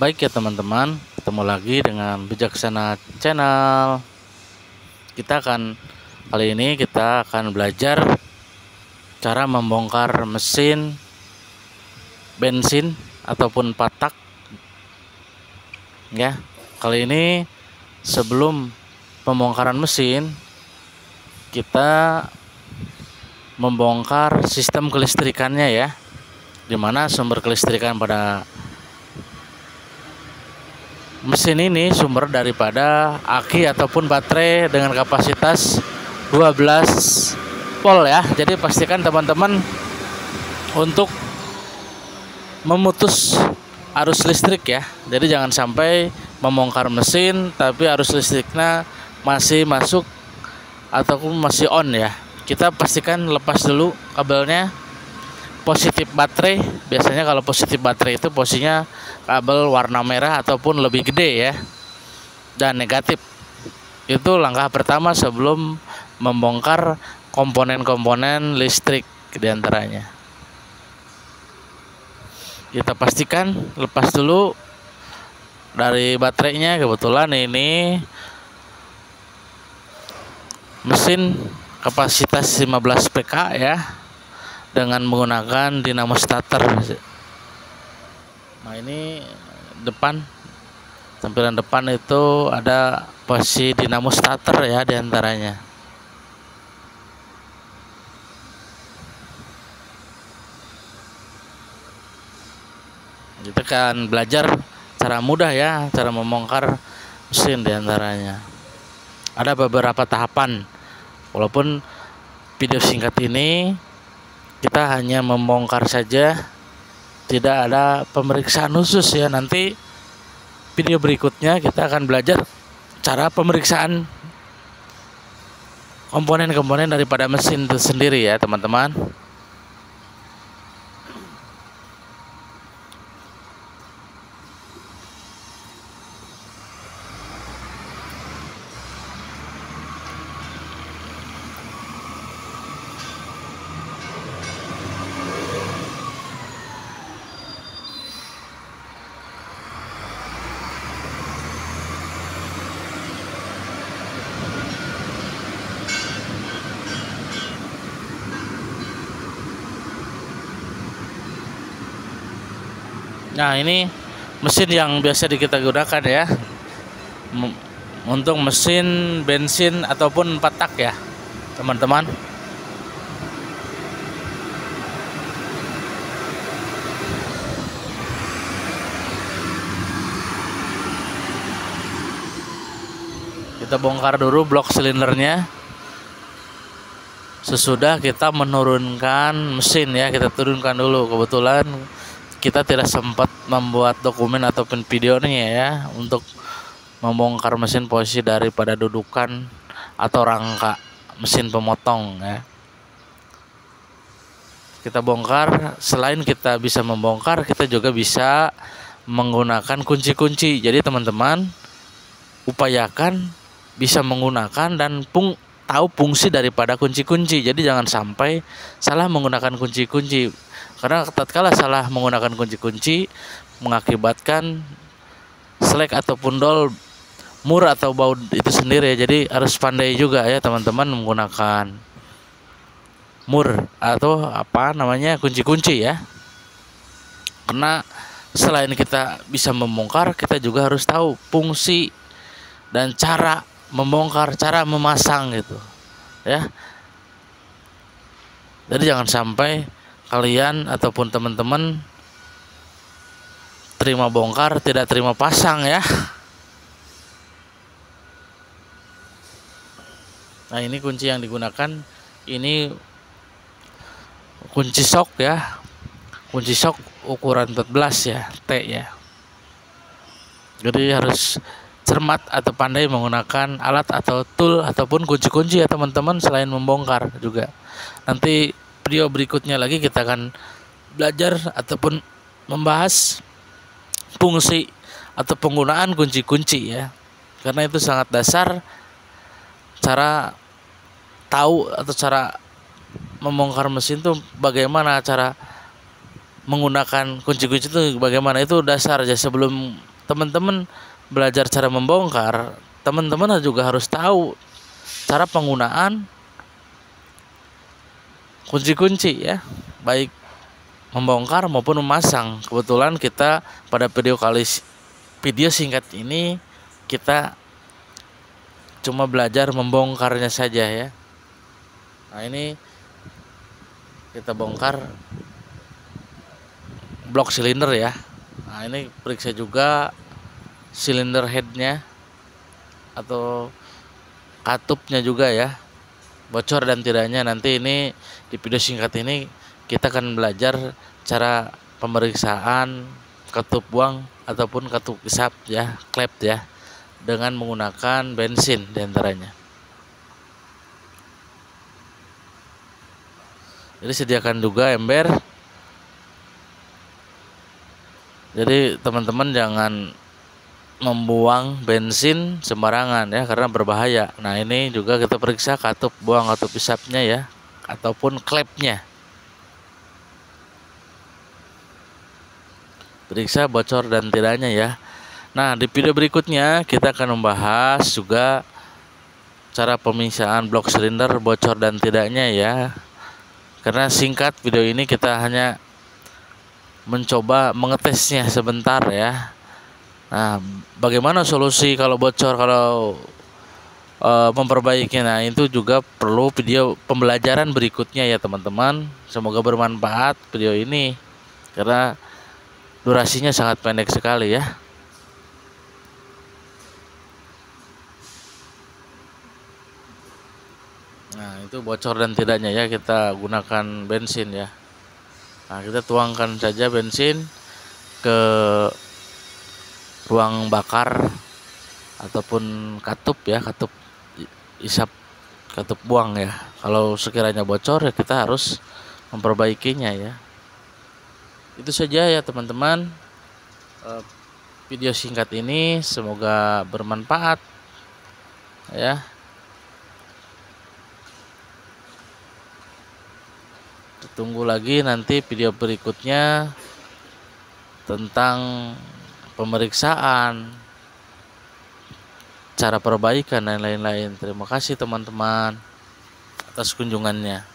Baik ya teman-teman, ketemu lagi dengan Bijaksana Channel. Kali ini kita akan belajar cara membongkar mesin bensin ataupun patak. Ya, kali ini sebelum pembongkaran mesin, kita membongkar sistem kelistrikannya ya, dimana sumber kelistrikan pada mesin ini sumber daripada aki ataupun baterai dengan kapasitas 12 volt ya. Jadi pastikan teman-teman untuk memutus arus listrik ya. Jadi jangan sampai membongkar mesin tapi arus listriknya masih masuk ataupun masih on ya. Kita pastikan lepas dulu kabelnya. Positif baterai, biasanya kalau positif baterai itu posisinya kabel warna merah ataupun lebih gede ya. Dan negatif itu langkah pertama sebelum membongkar komponen-komponen listrik diantaranya. Kita pastikan lepas dulu dari baterainya. Kebetulan ini mesin kapasitas 15 PK ya, dengan menggunakan dinamo starter. Nah, ini tampilan depan itu ada posisi dinamo starter ya diantaranya. Kita akan belajar cara mudah ya, cara membongkar mesin diantaranya. Ada beberapa tahapan, walaupun video singkat ini kita hanya membongkar saja, tidak ada pemeriksaan khusus ya. Nanti video berikutnya kita akan belajar cara pemeriksaan komponen-komponen daripada mesin itu sendiri ya teman-teman. Nah, ini mesin yang biasa kita gunakan ya, untuk mesin bensin ataupun patak ya teman-teman. Kita bongkar dulu blok silindernya. Sesudah kita menurunkan mesin ya, kita turunkan dulu. Kebetulan kita tidak sempat membuat dokumen ataupun videonya ya untuk membongkar mesin posisi daripada dudukan atau rangka mesin pemotong ya. Kita bongkar, selain kita bisa membongkar, kita juga bisa menggunakan kunci-kunci. Jadi teman-teman upayakan bisa menggunakan dan tahu fungsi daripada kunci-kunci. Jadi jangan sampai salah menggunakan kunci-kunci. Karena tatkala salah menggunakan kunci-kunci mengakibatkan selek ataupun dol, mur atau baut itu sendiri ya. Jadi harus pandai juga ya teman-teman menggunakan mur atau kunci-kunci ya. Karena selain kita bisa membongkar, kita juga harus tahu fungsi dan cara membongkar, cara memasang gitu ya. Jadi jangan sampai kalian ataupun teman-teman terima bongkar tidak terima pasang ya. Nah, ini kunci yang digunakan, ini kunci sok ya, kunci sok ukuran 14 ya, T ya. Jadi harus cermat atau pandai menggunakan alat atau tool ataupun kunci-kunci ya teman-teman, selain membongkar juga. Nanti video berikutnya lagi kita akan belajar ataupun membahas fungsi atau penggunaan kunci-kunci ya. Karena itu sangat dasar cara tahu atau cara membongkar mesin tuh bagaimana cara menggunakan kunci-kunci itu bagaimana, itu dasar aja. Sebelum teman-teman belajar cara membongkar, teman-teman juga harus tahu cara penggunaan kunci-kunci ya, baik membongkar maupun memasang. Kebetulan kita pada video singkat ini kita cuma belajar membongkarnya saja ya. Nah, ini kita bongkar blok silinder ya. Nah, ini periksa juga silinder headnya atau katupnya juga ya, bocor dan tidaknya. Nanti ini di video singkat ini kita akan belajar cara pemeriksaan katup buang ataupun katup isap ya, klep ya, dengan menggunakan bensin diantaranya. Jadi sediakan juga ember. Jadi teman-teman jangan membuang bensin sembarangan ya, karena berbahaya. Nah, ini juga kita periksa katup buang atau isapnya ya, ataupun klepnya. Periksa bocor dan tidaknya ya. Nah, di video berikutnya kita akan membahas juga cara pemisahan blok silinder bocor dan tidaknya ya. Karena singkat video ini kita hanya mencoba mengetesnya sebentar ya. Nah, bagaimana solusi kalau bocor, kalau memperbaikinya. Nah, itu juga perlu video pembelajaran berikutnya ya teman-teman. Semoga bermanfaat video ini karena durasinya sangat pendek sekali ya. Nah, itu bocor dan tidaknya ya, kita gunakan bensin ya. Nah, kita tuangkan saja bensin ke ruang bakar ataupun katup ya, katup isap, katup buang ya. Kalau sekiranya bocor ya kita harus memperbaikinya ya. Itu saja ya teman-teman, video singkat ini semoga bermanfaat ya. Tunggu lagi nanti video berikutnya tentang pemeriksaan, cara perbaikan dan lain-lain. Terima kasih teman-teman atas kunjungannya.